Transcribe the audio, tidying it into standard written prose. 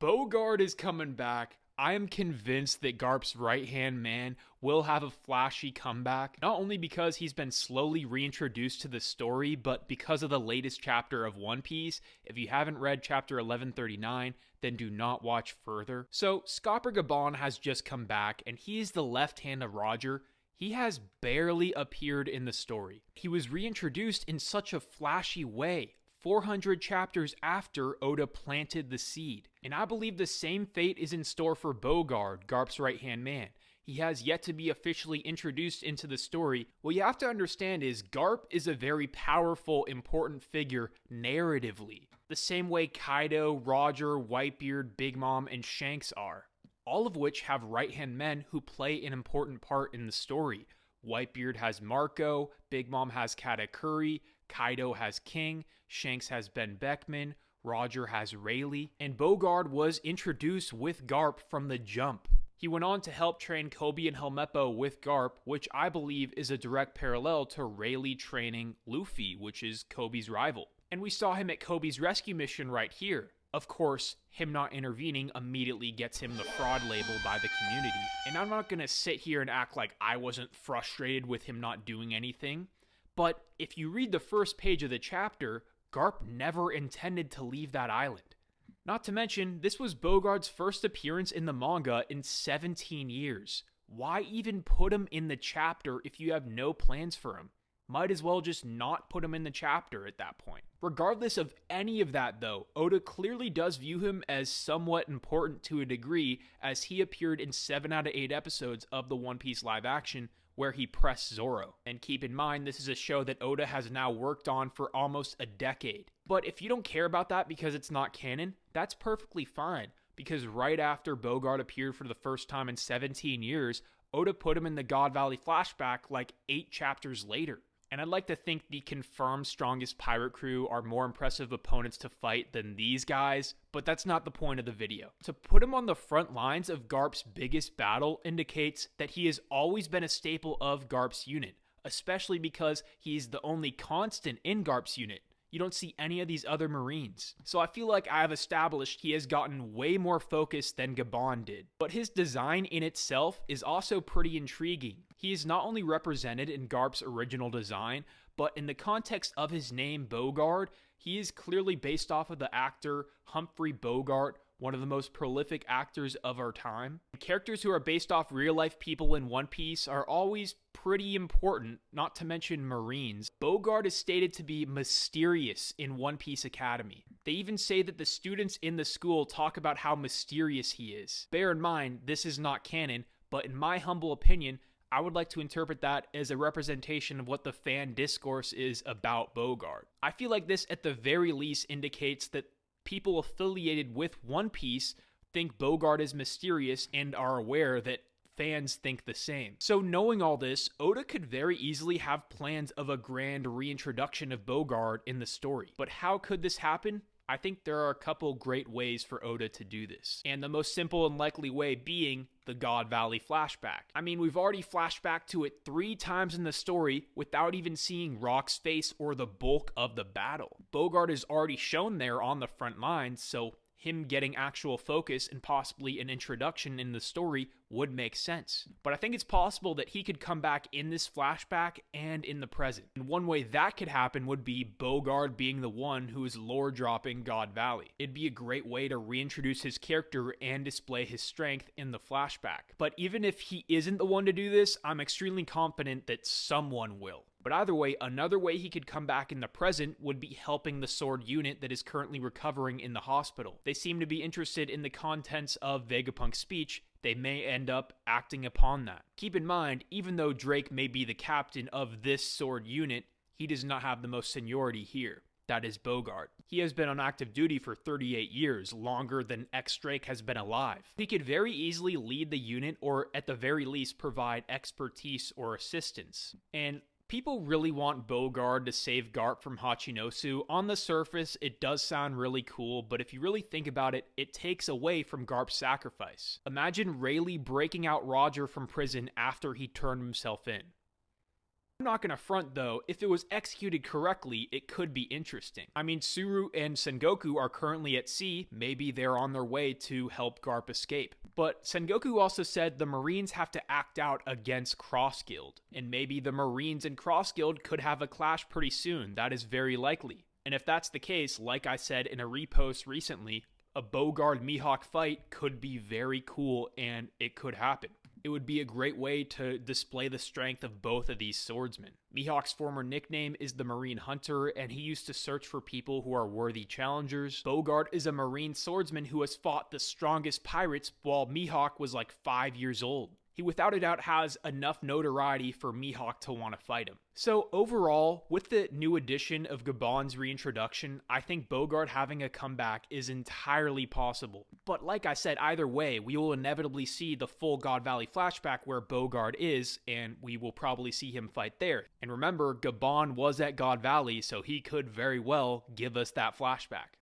Bogard is coming back. I am convinced that Garp's right-hand man will have a flashy comeback, not only because he's been slowly reintroduced to the story, but because of the latest chapter of One Piece. If you haven't read chapter 1139, then do not watch further. So, Scopper Gabon has just come back, and he is the left hand of Roger. He has barely appeared in the story. He was reintroduced in such a flashy way, 400 chapters after Oda planted the seed. And I believe the same fate is in store for Bogard, Garp's right-hand man. He has yet to be officially introduced into the story. What you have to understand is Garp is a very powerful, important figure narratively, the same way Kaido, Roger, Whitebeard, Big Mom, and Shanks are. All of which have right-hand men who play an important part in the story. Whitebeard has Marco, Big Mom has Katakuri, Kaido has King, Shanks has Ben Beckman, Roger has Rayleigh, and Bogard was introduced with Garp from the jump. He went on to help train Kobe and Helmeppo with Garp, which I believe is a direct parallel to Rayleigh training Luffy, which is Kobe's rival. And we saw him at Kobe's rescue mission right here. Of course, him not intervening immediately gets him the fraud label by the community. And I'm not going to sit here and act like I wasn't frustrated with him not doing anything. But if you read the first page of the chapter, Garp never intended to leave that island. Not to mention, this was Bogard's first appearance in the manga in 17 years. Why even put him in the chapter if you have no plans for him? Might as well just not put him in the chapter at that point. Regardless of any of that though, Oda clearly does view him as somewhat important to a degree, as he appeared in 7 out of 8 episodes of the One Piece live action where he pressed Zoro. And keep in mind, this is a show that Oda has now worked on for almost a decade. But if you don't care about that because it's not canon, that's perfectly fine, because right after Bogard appeared for the first time in 17 years, Oda put him in the God Valley flashback like 8 chapters later. And I'd like to think the confirmed strongest pirate crew are more impressive opponents to fight than these guys, but that's not the point of the video. To put him on the front lines of Garp's biggest battle indicates that he has always been a staple of Garp's unit, especially because he's the only constant in Garp's unit. You don't see any of these other Marines. So I feel like I have established he has gotten way more focus than Gabon did. But his design in itself is also pretty intriguing. He is not only represented in Garp's original design, but in the context of his name Bogard, he is clearly based off of the actor Humphrey Bogart, one of the most prolific actors of our time. Characters who are based off real-life people in One Piece are always pretty important, not to mention Marines. Bogard is stated to be mysterious in One Piece Academy. They even say that the students in the school talk about how mysterious he is. Bear in mind, this is not canon, but in my humble opinion, I would like to interpret that as a representation of what the fan discourse is about Bogard. I feel like this at the very least indicates that people affiliated with One Piece think Bogard is mysterious and are aware that fans think the same. So knowing all this, Oda could very easily have plans of a grand reintroduction of Bogard in the story. But how could this happen? I think there are a couple great ways for Oda to do this. And the most simple and likely way being the God Valley flashback. I mean, we've already flashed back to it 3 times in the story without even seeing Rock's face or the bulk of the battle. Bogard is already shown there on the front lines, so him getting actual focus and possibly an introduction in the story would make sense. But I think it's possible that he could come back in this flashback and in the present. And one way that could happen would be Bogard being the one who is lore dropping God Valley. It'd be a great way to reintroduce his character and display his strength in the flashback. But even if he isn't the one to do this, I'm extremely confident that someone will. But either way, another way he could come back in the present would be helping the sword unit that is currently recovering in the hospital. They seem to be interested in the contents of Vegapunk's speech. They may end up acting upon that. Keep in mind, even though Drake may be the captain of this sword unit, he does not have the most seniority here. That is Bogard. He has been on active duty for 38 years, longer than X-Drake has been alive. He could very easily lead the unit, or at the very least provide expertise or assistance. And people really want Bogard to save Garp from Hachinosu. On the surface, it does sound really cool, but if you really think about it, it takes away from Garp's sacrifice. Imagine Rayleigh breaking out Roger from prison after he turned himself in. I'm not gonna front though, if it was executed correctly, it could be interesting. I mean, Tsuru and Sengoku are currently at sea, maybe they're on their way to help Garp escape. But Sengoku also said the Marines have to act out against Cross Guild, and maybe the Marines and Cross Guild could have a clash pretty soon. That is very likely. And if that's the case, like I said in a repost recently, a Bogard Mihawk fight could be very cool and it could happen. It would be a great way to display the strength of both of these swordsmen. Mihawk's former nickname is the Marine Hunter, and he used to search for people who are worthy challengers. Bogard is a Marine swordsman who has fought the strongest pirates while Mihawk was like 5 years old. He without a doubt has enough notoriety for Mihawk to want to fight him. So overall, with the new addition of Gabon's reintroduction, I think Bogard having a comeback is entirely possible. But like I said, either way, we will inevitably see the full God Valley flashback where Bogard is, and we will probably see him fight there. And remember, Gabon was at God Valley, so he could very well give us that flashback.